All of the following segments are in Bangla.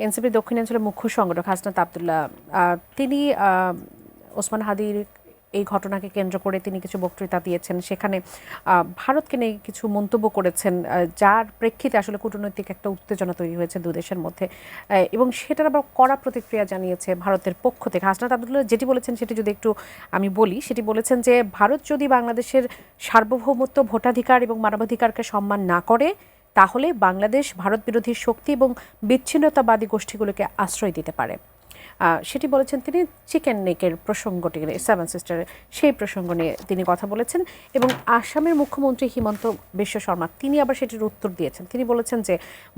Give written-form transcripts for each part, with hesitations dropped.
এনসিপি দক্ষিণাঞ্চলের মুখ্য সংগঠক হাসনাত আব্দুল্লাহ, তিনি ওসমান হাদির এই ঘটনাকে কেন্দ্র করে তিনি কিছু বক্তৃতা দিয়েছেন, সেখানে ভারতকে নিয়ে কিছু মন্তব্য করেছেন, যার প্রেক্ষিতে আসলে কূটনৈতিক একটা উত্তেজনা তৈরি হয়েছে দু দেশের মধ্যে, এবং সেটার আবার কড়া প্রতিক্রিয়া জানিয়েছে ভারতের পক্ষ থেকে। হাসনাত আব্দুল্লাহ যেটি বলেছেন সেটি যদি একটু আমি বলি, সেটি বলেছেন যে ভারত যদি বাংলাদেশের সার্বভৌমত্ব, ভোটাধিকার এবং মানবাধিকারকে সম্মান না করে, তাহলে বাংলাদেশ ভারত বিরোধী শক্তি এবং বিচ্ছিন্নতাবাদী গোষ্ঠীগুলোকে আশ্রয় দিতে পারে। সেটি বলেছেন তিনি চিকেন নেকের প্রসঙ্গটি, সেভেন সিস্টারের সেই প্রসঙ্গ নিয়ে তিনি কথা বলেছেন। এবং আসামের মুখ্যমন্ত্রী হিমন্ত বিশ্ব শর্মা তিনি আবার সেটির উত্তর দিয়েছেন। তিনি বলেছেন যে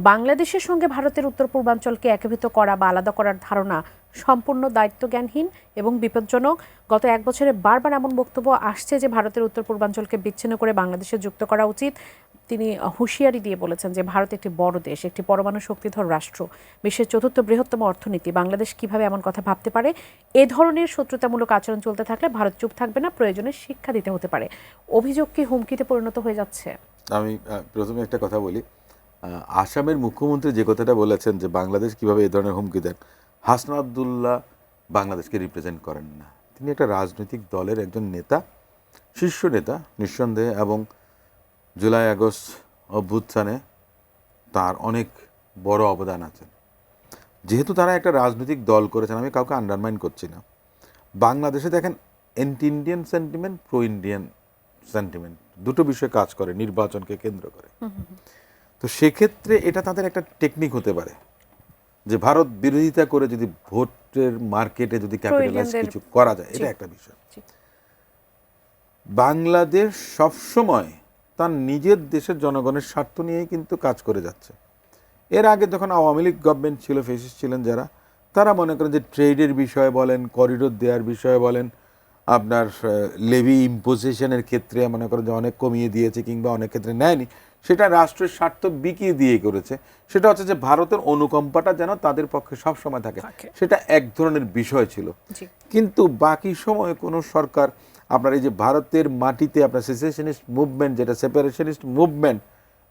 বাংলাদেশের সঙ্গে ভারতের উত্তর পূর্বাঞ্চলকে একীভূত করা বা আলাদা করার ধারণা সম্পূর্ণ দায়িত্বজ্ঞানহীন এবং বিপজ্জনক। গত এক বছরে বারবার এমন বক্তব্য আসছে যে ভারতের উত্তর পূর্বাঞ্চলকে বিচ্ছিন্ন করে বাংলাদেশে যুক্ত করা উচিত। তিনি হুঁশিয়ারি দিয়ে বলেছেন যে ভারত একটি বড় দেশ, একটি পরমাণু শক্তিধর রাষ্ট্র, বিশ্বের চতুর্থ বৃহত্তম অর্থনীতি। বাংলাদেশ কিভাবে এমন কথা ভাবতে পারে? এ ধরনের শত্রুতামূলক আচরণ চলতে থাকলে ভারত চুপ থাকবে না, প্রয়োজনে শিক্ষা দিতে হতে পারে। অভিযোগ কি হুমকিতে পরিণত হয়ে যাচ্ছে? আমি প্রথমে একটা কথা বলি, আসামের মুখ্যমন্ত্রী যে কথাটা বলেছেন যে বাংলাদেশ কিভাবে এই ধরনের হুমকি দেন, হাসনাত আব্দুল্লাহ বাংলাদেশকে রিপ্রেজেন্ট করেন না। তিনি একটা রাজনৈতিক দলের একজন নেতা, শীর্ষ নেতা নিঃসন্দেহে, এবং জুলাই আগস্ট অভ্যুত্থানে তার অনেক বড় অবদান আছে। যেহেতু তারা একটা রাজনৈতিক দল করেছেন, আমি কাউকে আন্ডারমাইন করছি না। বাংলাদেশে দেখেন anti Indian sentiment, pro Indian sentiment দুটো বিষয় কাজ করে নির্বাচনকে কেন্দ্র করে। তো সেক্ষেত্রে এটা তাদের একটা টেকনিক হতে পারে যে ভারত বিরোধিতা করে যদি ভোটের মার্কেটে যদি ক্যাপিটালাইজ কিছু করা যায়, এটা একটা বিষয়। বাংলাদেশ সবসময় তার নিজের দেশের জনগণের স্বার্থ নিয়েই কিন্তু কাজ করে যাচ্ছে। এর আগে যখন আওয়ামী লীগ গভর্নমেন্ট ছিল, ফেসিস্ট ছিলেন যারা, তারা মনে করেন যে ট্রেডের বিষয়ে বলেন, করিডোর দেওয়ার বিষয়ে বলেন, আপনার লেভি ইম্পোজিশনের ক্ষেত্রে মনে করেন যে অনেক কমিয়ে দিয়েছে কিংবা অনেক ক্ষেত্রে নেয়নি, সেটা রাষ্ট্রের স্বার্থ বিকিয়ে দিয়ে করেছে। সেটা হচ্ছে যে ভারতের অনুকম্পাটা যেন তাদের পক্ষে সব সময় থাকে, সেটা এক ধরনের বিষয় ছিল। কিন্তু বাকি সময় কোনো সরকার আপনার এই যে ভারতের মাটিতে আপনার সেসেশনিস্ট মুভমেন্ট, যেটা সেপারেশনিস্ট মুভমেন্ট,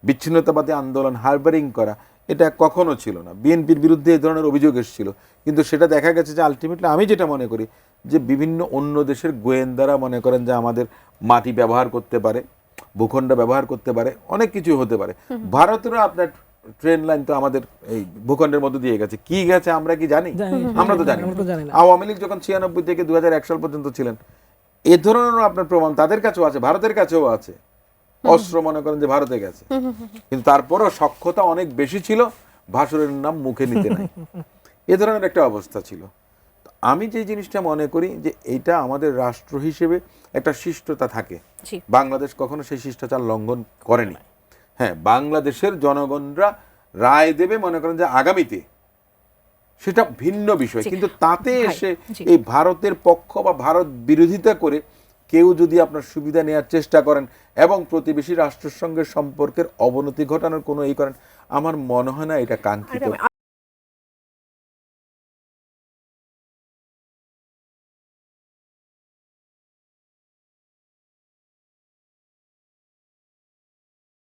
বিচ্ছিন্নতাবাদী আন্দোলন হারবারিং করা, এটা কখনো ছিল না। বিএনপির বিরুদ্ধে এই ধরনের অভিযোগ এসেছিল, কিন্তু সেটা দেখা গেছে যে আলটিমেটলি, আমি যেটা মনে করি যে বিভিন্ন অন্য দেশের গোয়েন্দারা মনে করেন যে আমাদের মাটি ব্যবহার করতে পারে, ভূখণ্ড ব্যবহার করতে পারে, অনেক কিছু হতে পারে। ভারতেরও আপনার ট্রেন লাইন তো আমাদের এই ভূখণ্ডের মধ্যে দিয়ে গেছে, কি গেছে আমরা কি জানি? আমরা তো জানি না। আওয়ামী লীগ যখন 96 থেকে 2001 সাল পর্যন্ত ছিলেন, এ ধরনের আপনার প্রমাণ তাদের কাছেও আছে, ভারতের কাছেও আছে। অস্ত্র মনে করেন যে ভারতে গেছে, কিন্তু তারপরও সক্ষতা অনেক বেশি ছিল, ভাসুরের নাম মুখে নিতে নাই, এ ধরনের একটা অবস্থা ছিল। আমি যে জিনিসটা মনে করি যে এইটা আমাদের রাষ্ট্র হিসেবে একটা শিষ্টতা থাকে, বাংলাদেশ কখনো সেই শিষ্টাচার লঙ্ঘন করেনি। হ্যাঁ, বাংলাদেশের জনগণরা রায় দেবে মনে করেন যে আগামীতে, সেটা ভিন্ন বিষয়, কিন্তু তাতে এসে এই ভারতের পক্ষ বা ভারত বিরোধিতা করে কেউ যদি আপনার সুবিধা নেওয়ার চেষ্টা করেন এবং প্রতিবেশী রাষ্ট্রের সঙ্গে সম্পর্কের অবনতি ঘটানোর কোনো এই করেন, আমার মনে হয় না এটা কাঙ্ক্ষিত।